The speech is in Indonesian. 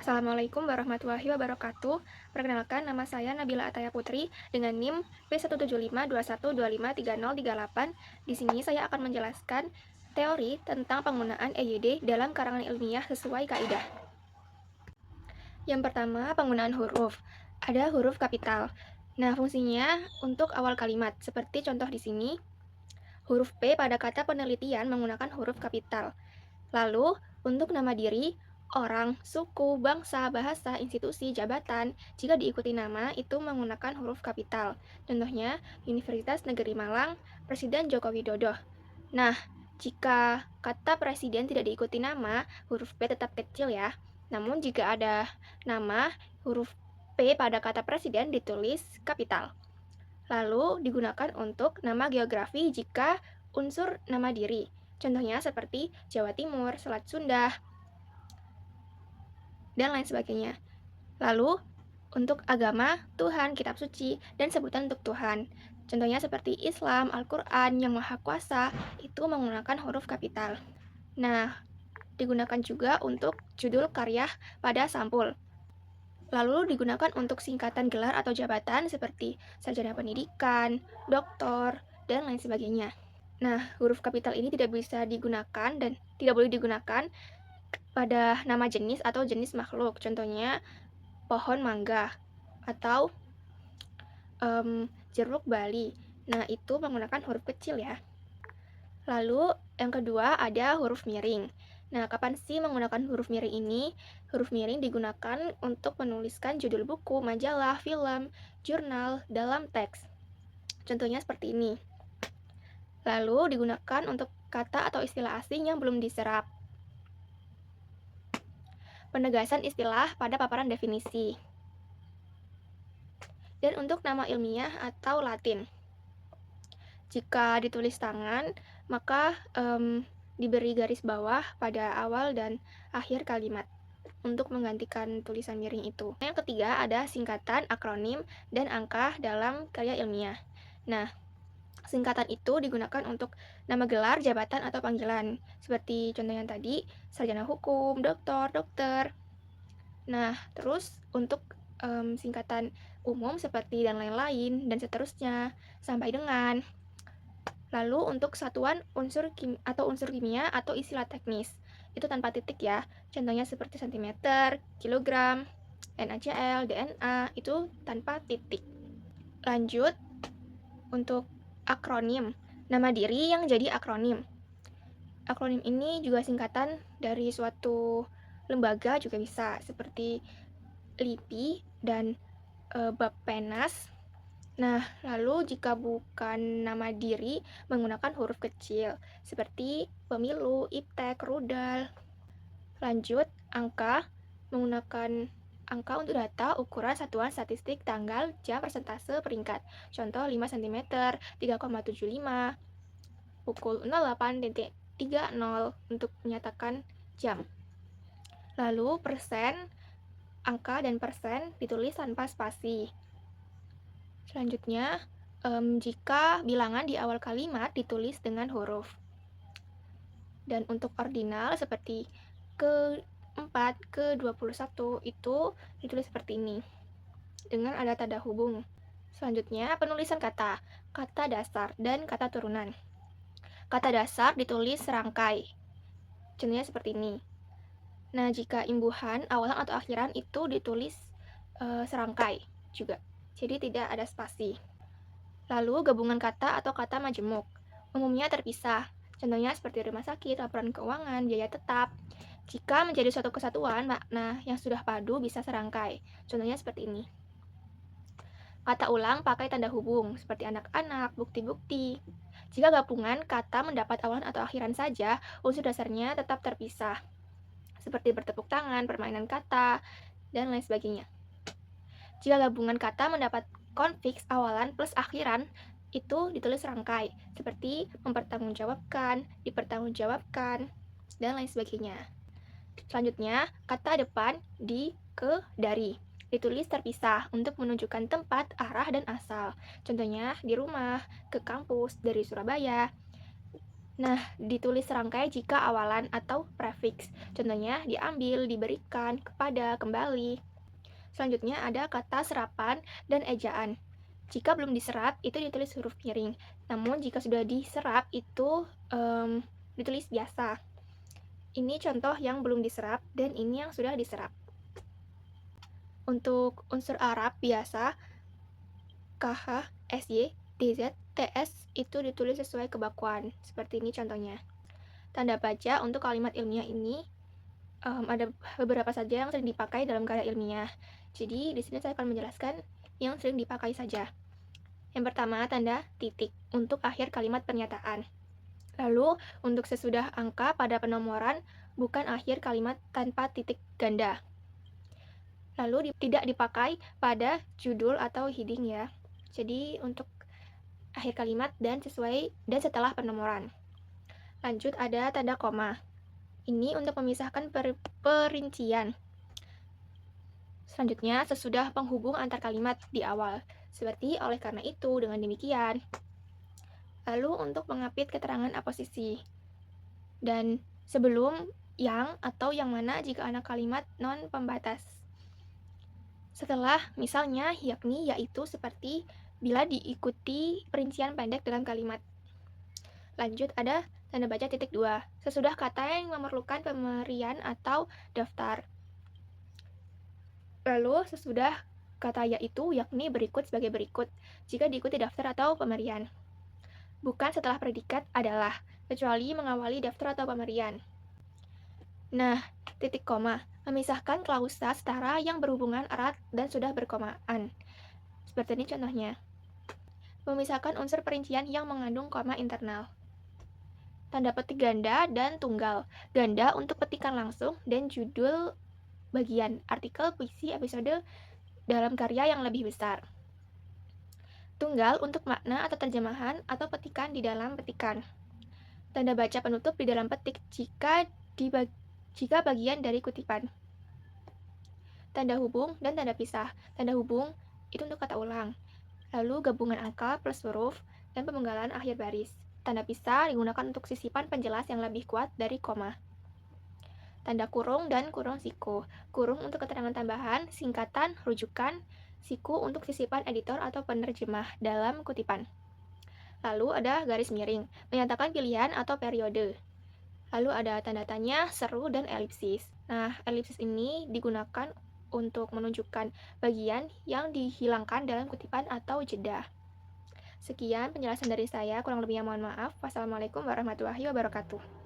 Assalamualaikum warahmatullahi wabarakatuh. Perkenalkan, nama saya Nabila Ataya Putri dengan NIM P17521253038. Di sini saya akan menjelaskan teori tentang penggunaan EYD dalam karangan ilmiah sesuai kaidah. Yang pertama, penggunaan huruf. Ada huruf kapital. Nah, fungsinya untuk awal kalimat, seperti contoh di sini. Huruf P pada kata penelitian menggunakan huruf kapital. Lalu, untuk nama diri, orang, suku, bangsa, bahasa, institusi, jabatan, jika diikuti nama, itu menggunakan huruf kapital. Contohnya, Universitas Negeri Malang, Presiden Joko Widodo. Nah, jika kata presiden tidak diikuti nama, huruf P tetap kecil ya. Namun, jika ada nama, huruf P pada kata presiden ditulis kapital. Lalu, digunakan untuk nama geografi jika unsur nama diri. Contohnya seperti Jawa Timur, Selat Sunda, dan lain sebagainya. Lalu, untuk agama, Tuhan, kitab suci, dan sebutan untuk Tuhan. Contohnya seperti Islam, Al-Quran, Yang Maha Kuasa, itu menggunakan huruf kapital. Nah, digunakan juga untuk judul karya pada sampul. Lalu digunakan untuk singkatan gelar atau jabatan seperti sarjana pendidikan, doktor, dan lain sebagainya. Nah, huruf kapital ini tidak bisa digunakan dan tidak boleh digunakan pada nama jenis atau jenis makhluk. Contohnya pohon mangga atau jeruk bali. Nah, itu menggunakan huruf kecil ya. Lalu yang kedua ada huruf miring. Nah, kapan sih menggunakan huruf miring ini? Huruf miring digunakan untuk menuliskan judul buku, majalah, film, jurnal dalam teks. Contohnya seperti ini. Lalu digunakan untuk kata atau istilah asing yang belum diserap. Penegasan istilah pada paparan definisi. Dan untuk nama ilmiah atau latin. Jika ditulis tangan, maka diberi garis bawah pada awal dan akhir kalimat untuk menggantikan tulisan miring itu. Yang ketiga ada singkatan, akronim, dan angka dalam karya ilmiah. Nah, singkatan itu digunakan untuk nama gelar, jabatan, atau panggilan. Seperti contohnya tadi, sarjana hukum, dokter. Nah, terus untuk singkatan umum seperti dan lain-lain, dan seterusnya, sampai dengan. Lalu untuk satuan unsur kimia atau istilah teknis, itu tanpa titik ya. Contohnya seperti cm, kilogram, NaCl, DNA, itu tanpa titik. Lanjut, untuk akronim, nama diri yang jadi akronim. Akronim ini juga singkatan dari suatu lembaga juga bisa, seperti LIPI dan Bappenas. Nah, lalu jika bukan nama diri, menggunakan huruf kecil, seperti pemilu, iptek, rudal. Lanjut, angka, menggunakan angka untuk data ukuran satuan statistik tanggal, jam, persentase, peringkat. Contoh 5 cm, 3,75, pukul 08.30 untuk menyatakan jam. Lalu, persen, angka dan persen ditulis tanpa spasi. Selanjutnya, jika bilangan di awal kalimat ditulis dengan huruf. Dan untuk ordinal seperti ke-4, ke-21 itu ditulis seperti ini, dengan ada tanda hubung. Selanjutnya, penulisan kata, kata dasar, dan kata turunan. Kata dasar ditulis serangkai. Contohnya seperti ini. Nah, jika imbuhan, awalan atau akhiran itu ditulis serangkai juga. Jadi tidak ada spasi. Lalu gabungan kata atau kata majemuk. Umumnya terpisah. Contohnya seperti rumah sakit, laporan keuangan, biaya tetap. Jika menjadi suatu kesatuan, makna yang sudah padu bisa serangkai. Contohnya seperti ini. Kata ulang pakai tanda hubung, seperti anak-anak, bukti-bukti. Jika gabungan kata mendapat awalan atau akhiran saja, unsur dasarnya tetap terpisah. Seperti bertepuk tangan, permainan kata, dan lain sebagainya. Jika gabungan kata mendapat konfiks awalan plus akhiran, itu ditulis rangkai, seperti mempertanggungjawabkan, dipertanggungjawabkan, dan lain sebagainya. Selanjutnya, kata depan di, ke, dari. Ditulis terpisah untuk menunjukkan tempat, arah, dan asal. Contohnya, di rumah, ke kampus, dari Surabaya. Nah, ditulis serangkai jika awalan atau prefiks. Contohnya, diambil, diberikan, kepada, kembali. Selanjutnya ada kata serapan dan ejaan. Jika belum diserap, itu ditulis huruf miring. Namun, jika sudah diserap, itu ditulis biasa. Ini contoh yang belum diserap, dan ini yang sudah diserap. Untuk unsur Arab biasa, KH, SY, DZ, TS itu ditulis sesuai kebakuan. Seperti ini contohnya. Tanda baca untuk kalimat ilmiah ini ada beberapa saja yang sering dipakai dalam karya ilmiah. Jadi, di sini saya akan menjelaskan yang sering dipakai saja. Yang pertama, tanda titik untuk akhir kalimat pernyataan. Lalu, untuk sesudah angka pada penomoran, bukan akhir kalimat tanpa titik ganda. Lalu, tidak dipakai pada judul atau heading ya. Jadi, untuk akhir kalimat dan setelah penomoran. Lanjut, ada tanda koma. Ini untuk memisahkan perincian. Selanjutnya, sesudah penghubung antar kalimat di awal. Seperti oleh karena itu, dengan demikian. Lalu untuk mengapit keterangan aposisi. Dan sebelum yang atau yang mana jika anak kalimat non-pembatas. Setelah misalnya yakni, yaitu, seperti, bila diikuti perincian pendek dalam kalimat. Lanjut ada tanda baca titik 2. Sesudah kata yang memerlukan pemberian atau daftar. Lalu sesudah kata yaitu, yakni, berikut sebagai berikut, jika diikuti daftar atau pemberian. Bukan setelah predikat adalah, kecuali mengawali daftar atau pemberian. Nah, titik koma memisahkan klausa setara yang berhubungan erat dan sudah berkomaan. Seperti ini contohnya. Memisahkan unsur perincian yang mengandung koma internal. Tanda petik ganda dan tunggal. Ganda untuk petikan langsung dan judul bagian, artikel, puisi, episode dalam karya yang lebih besar. Tunggal untuk makna atau terjemahan atau petikan di dalam petikan. Tanda baca penutup di dalam petik jika bagian dari kutipan. Tanda hubung dan tanda pisah. Tanda hubung itu untuk kata ulang. Lalu gabungan angka plus huruf dan pemenggalan akhir baris. Tanda pisah digunakan untuk sisipan penjelas yang lebih kuat dari koma. Tanda kurung dan kurung siku. Kurung untuk keterangan tambahan, singkatan, rujukan. Siku untuk sisipan editor atau penerjemah dalam kutipan. Lalu ada garis miring, menyatakan pilihan atau periode. Lalu ada tanda tanya, seru, dan elipsis. Nah, elipsis ini digunakan untuk menunjukkan bagian yang dihilangkan dalam kutipan atau jeda. Sekian penjelasan dari saya, kurang lebihnya mohon maaf. Wassalamualaikum warahmatullahi wabarakatuh.